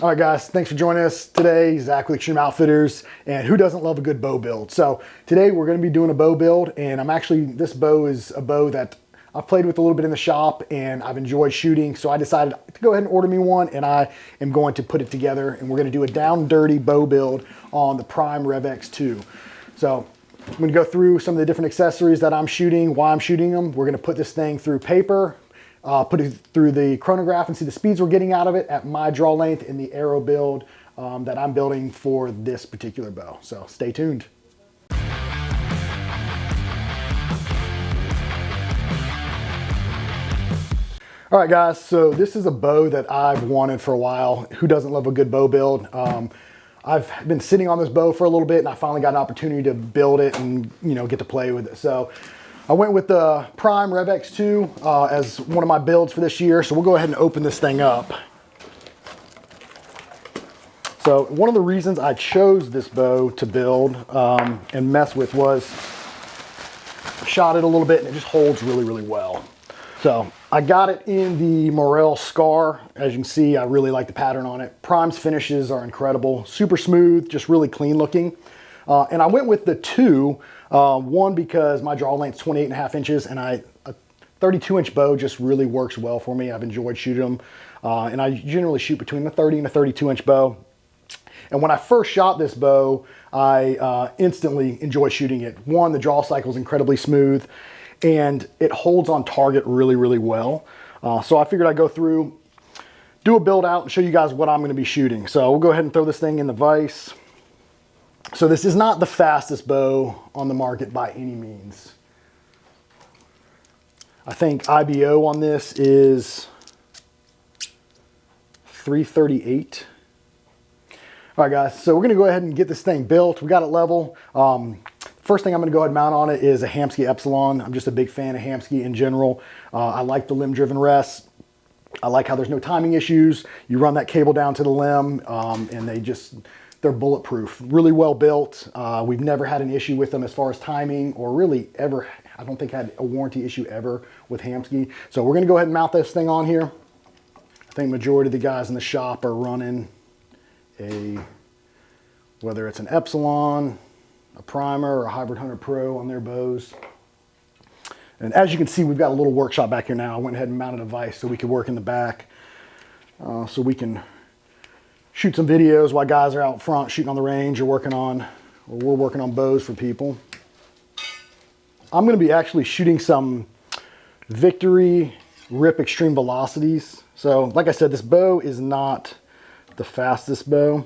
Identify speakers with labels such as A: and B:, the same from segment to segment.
A: All right, guys, thanks for joining us today. Zach with Extreme Outfitters, and who doesn't love a good bow build? So today we're going to be doing a bow build, and this bow is a bow that I've played with a little bit in the shop, and I've enjoyed shooting, so I decided to go ahead and order me one, and I am going to put it together, and we're going to do a down dirty bow build on the Prime Revex 2. So I'm going to go through some of the different accessories that I'm shooting, why I'm shooting them. We're going to put this thing through paper, put it through the chronograph and see the speeds we're getting out of it at my draw length in the arrow build that I'm building for this particular bow. So stay tuned. All right, guys, so this is a bow that I've wanted for a while. Who doesn't love a good bow build? I've been sitting on this bow for a little bit, and I finally got an opportunity to build it and get to play with it. So I went with the Prime Revex 2 as one of my builds for this year. So we'll go ahead and open this thing up. So one of the reasons I chose this bow to build and mess with was I shot it a little bit and it just holds really, really well. So I got it in the Morel Scar. As you can see, I really like the pattern on it. Prime's finishes are incredible, super smooth, just really clean looking. And I went with the 2, one because my draw length's 28.5 inches and a 32-inch bow just really works well for me. I've enjoyed shooting them. And I generally shoot between the 30 and a 32-inch bow. And when I first shot this bow, I instantly enjoyed shooting it. One, the draw cycle is incredibly smooth and it holds on target really, really well. So I figured I'd go through, do a build out and show you guys what I'm gonna be shooting. So we'll go ahead and throw this thing in the vise. So this is not the fastest bow on the market by any means. I think IBO on this is 338. All right, guys, so we're gonna go ahead and get this thing built. We got it level. First thing I'm gonna go ahead and mount on it is a Hamskea Epsilon. I'm just a big fan of Hamskea in general. I like the limb-driven rest. I like how there's no timing issues. You run that cable down to the limb and they're bulletproof, really well built. We've never had an issue with them as far as timing or really ever, I don't think had a warranty issue ever with Hamskea. So we're gonna go ahead and mount this thing on here. I think majority of the guys in the shop are running whether it's an Epsilon, a Primer, or a Hybrid Hunter Pro on their bows. And as you can see, we've got a little workshop back here now. I went ahead and mounted a vise so we could work in the back so we can shoot some videos while guys are out front shooting on the range or we're working on bows for people. I'm going to be actually shooting some Victory Rip Extreme Velocities. So like I said, this bow is not the fastest bow.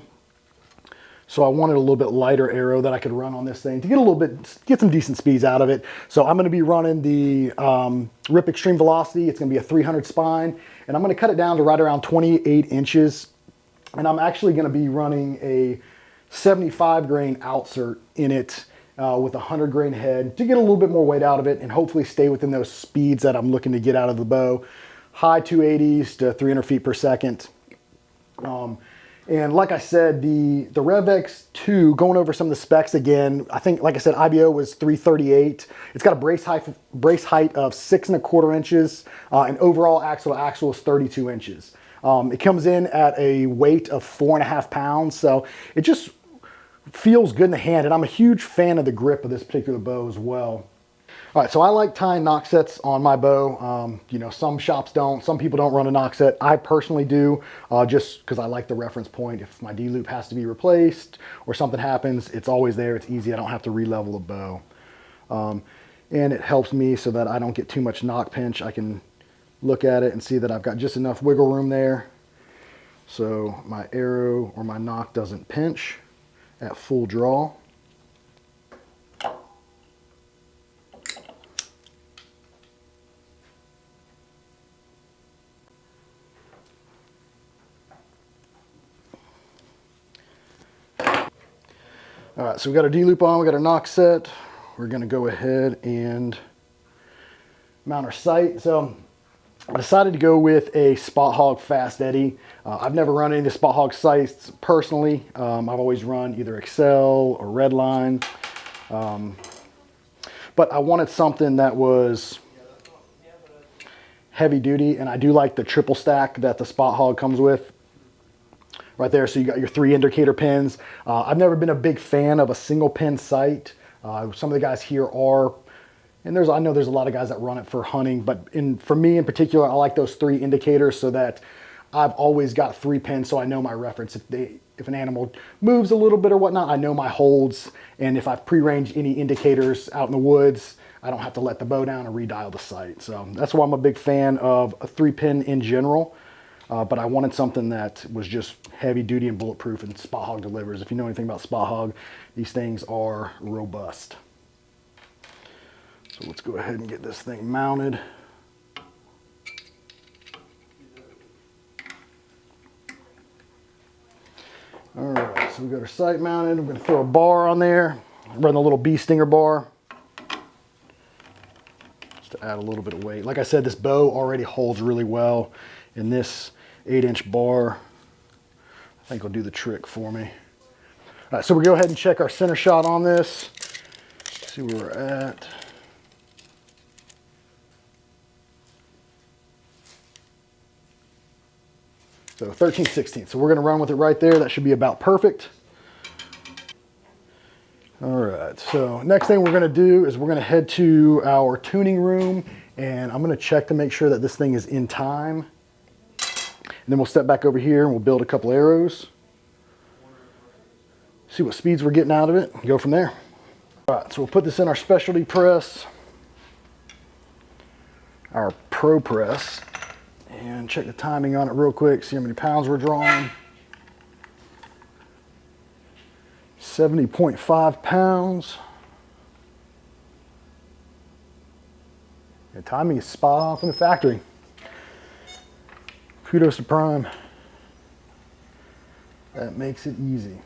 A: So I wanted a little bit lighter arrow that I could run on this thing to get some decent speeds out of it. So I'm going to be running the Rip Extreme Velocity. It's going to be a 300 spine, and I'm going to cut it down to right around 28 inches. And I'm actually going to be running a 75 grain outsert in it with a 100 grain head to get a little bit more weight out of it and hopefully stay within those speeds that I'm looking to get out of the bow. High 280s to 300 feet per second. And like I said, the Revex 2, going over some of the specs again, I think, like I said, IBO was 338. It's got a brace height of 6¼ inches, and overall axle to axle is 32 inches. It comes in at a weight of 4.5 pounds, so it just feels good in the hand, and I'm a huge fan of the grip of this particular bow as well. All right, so I like tying knock sets on my bow. Some shops don't, some people don't run a knock set. I personally do, just because I like the reference point. If my D-loop has to be replaced or something happens, it's always there, it's easy, I don't have to re-level the bow. And it helps me so that I don't get too much knock pinch. I can look at it and see that I've got just enough wiggle room there so my arrow or my knock doesn't pinch at full draw. All right, so we got our D-loop on, we got our knock set. We're gonna go ahead and mount our sight. So I decided to go with a Spot Hogg Fast Eddy. I've never run any of the Spot Hogg sights personally. I've always run either Excel or Redline. But I wanted something that was heavy duty, and I do like the triple stack that the Spot Hogg comes with. right there. So you got your 3 indicator pins. I've never been a big fan of a single pin sight. Some of the guys here are, and I know there's a lot of guys that run it for hunting, but for me in particular, I like those 3 indicators so that I've always got 3 pins, so I know my reference. If an animal moves a little bit or whatnot, I know my holds, and if I've pre-ranged any indicators out in the woods, I don't have to let the bow down and redial the sight. So that's why I'm a big fan of a 3-pin in general. But I wanted something that was just heavy duty and bulletproof, and Spot Hogg delivers. If you know anything about Spot Hogg, these things are robust. So let's go ahead and get this thing mounted. All right, so we got our sight mounted. I'm going to throw a bar on there, run the little bee stinger bar. Just to add a little bit of weight. Like I said, this bow already holds really well, and this 8-inch bar, I think will do the trick for me. All right, so we'll go ahead and check our center shot on this. See where we're at. So 13/16. So we're going to run with it right there. That should be about perfect. All right, so next thing we're going to do is we're going to head to our tuning room, and I'm going to check to make sure that this thing is in time. And then we'll step back over here and we'll build a couple arrows. See what speeds we're getting out of it and go from there. All right, so we'll put this in our specialty press, our Pro Press, and check the timing on it real quick, see how many pounds we're drawing. 70.5 pounds. The timing is spot on from the factory. Kudos to Prime. That makes it easy.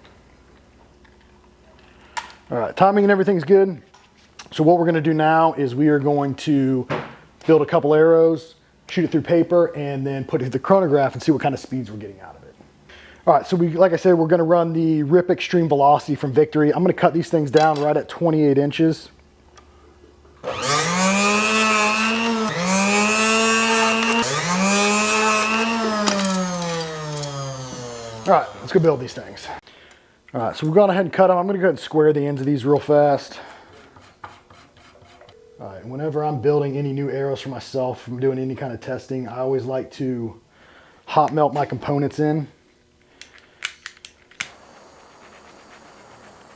A: All right, timing and everything's good. So what we're going to do now is we are going to build a couple arrows, shoot it through paper, and then put it through the chronograph and see what kind of speeds we're getting out of it. All right, so like I said, we're going to run the Rip Extreme Velocity from Victory. I'm going to cut these things down right at 28 inches. All right, let's go build these things. All right, so we've gone ahead and cut them. I'm going to go ahead and square the ends of these real fast. All right, whenever I'm building any new arrows for myself, I'm doing any kind of testing, I always like to hot melt my components in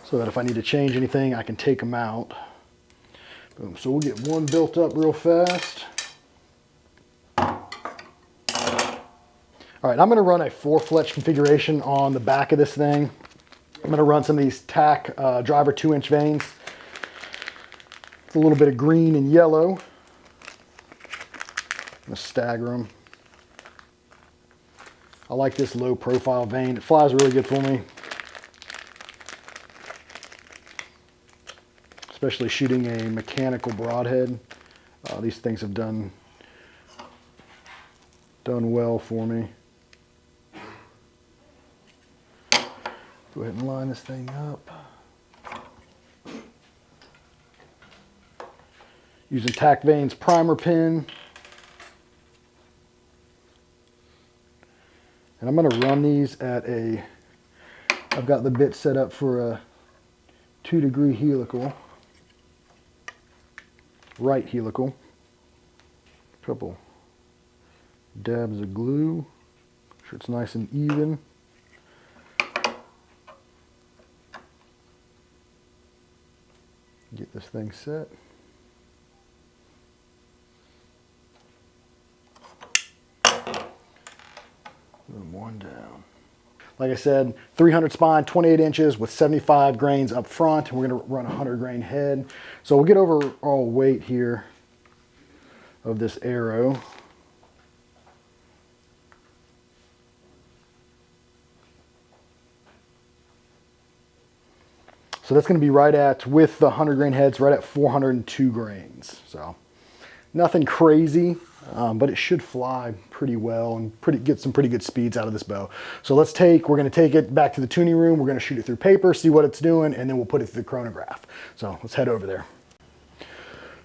A: so that if I need to change anything, I can take them out. Boom. So we'll get one built up real fast. All right, I'm going to run a 4-fletch configuration on the back of this thing. I'm going to run some of these tack driver 2-inch vanes. It's a little bit of green and yellow. I'm going to stagger them. I like this low profile vane. It flies really good for me. Especially shooting a mechanical broadhead. These things have done well for me. Go ahead and line this thing up. Using Tack Vane's primer pin. And I'm going to run these at I've got the bit set up for a 2-degree helical. Right helical. A couple dabs of glue. Make sure it's nice and even. Get this thing set. Boom, one down. Like I said, 300 spine, 28 inches with 75 grains up front. And we're going to run a 100 grain head. So we'll get over all weight here of this arrow. So that's going to be right at, with the 100 grain heads, right at 402 grains. So nothing crazy, but it should fly pretty well and get some pretty good speeds out of this bow. So we're going to take it back to the tuning room. We're going to shoot it through paper, see what it's doing, and then we'll put it through the chronograph. So let's head over there.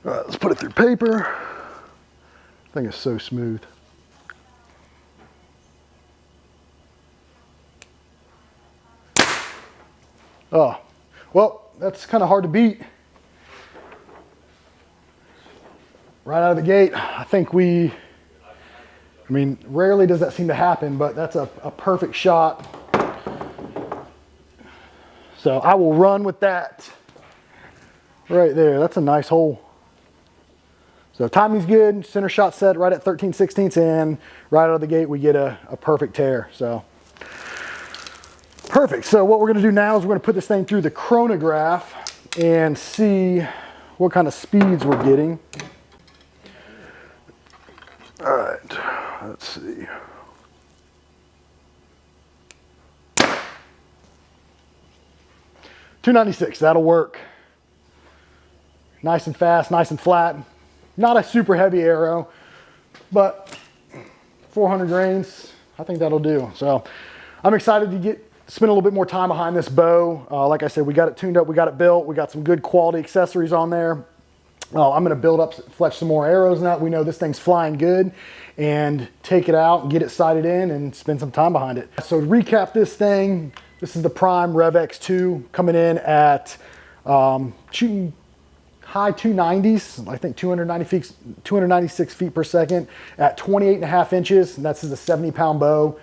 A: All right, let's put it through paper. Thing is so smooth. Oh, well, that's kind of hard to beat. Right out of the gate, I think I mean, rarely does that seem to happen, but that's a perfect shot. So I will run with that right there. That's a nice hole. So timing's good, center shot set right at 13/16, and right out of the gate we get a perfect tear. So perfect. So what we're gonna do now is we're gonna put this thing through the chronograph and see what kind of speeds we're getting. All right, let's see. .296, that'll work. Nice and fast, nice and flat. Not a super heavy arrow, but 400 grains, I think that'll do. So I'm excited to spend a little bit more time behind this bow. Like I said, we got it tuned up, we got it built, we got some good quality accessories on there. I'm gonna build up, fletch some more arrows now that we know this thing's flying good, and take it out and get it sighted in and spend some time behind it. So to recap this thing, this is the Prime Revex 2 coming in at shooting high 290s, I think 296 feet per second at 28.5 inches. And that's a 70-pound bow,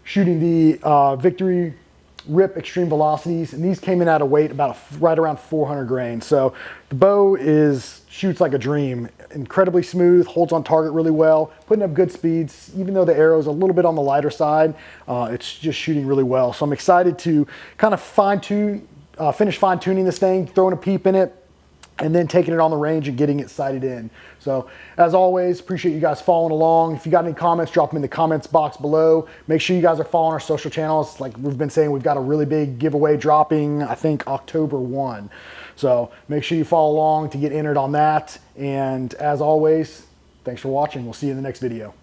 A: shooting the Victory Rip Extreme Velocities. And these came in at a weight right around 400 grains. So the bow shoots like a dream. Incredibly smooth, holds on target really well, putting up good speeds. Even though the arrow is a little bit on the lighter side, it's just shooting really well. So I'm excited to kind of finish fine tuning this thing, throwing a peep in it, and then taking it on the range and getting it sighted in. So as always, appreciate you guys following along. If you got any comments, drop them in the comments box below. Make sure you guys are following our social channels. Like we've been saying, we've got a really big giveaway dropping, I think October 1. So make sure you follow along to get entered on that. And as always, thanks for watching. We'll see you in the next video.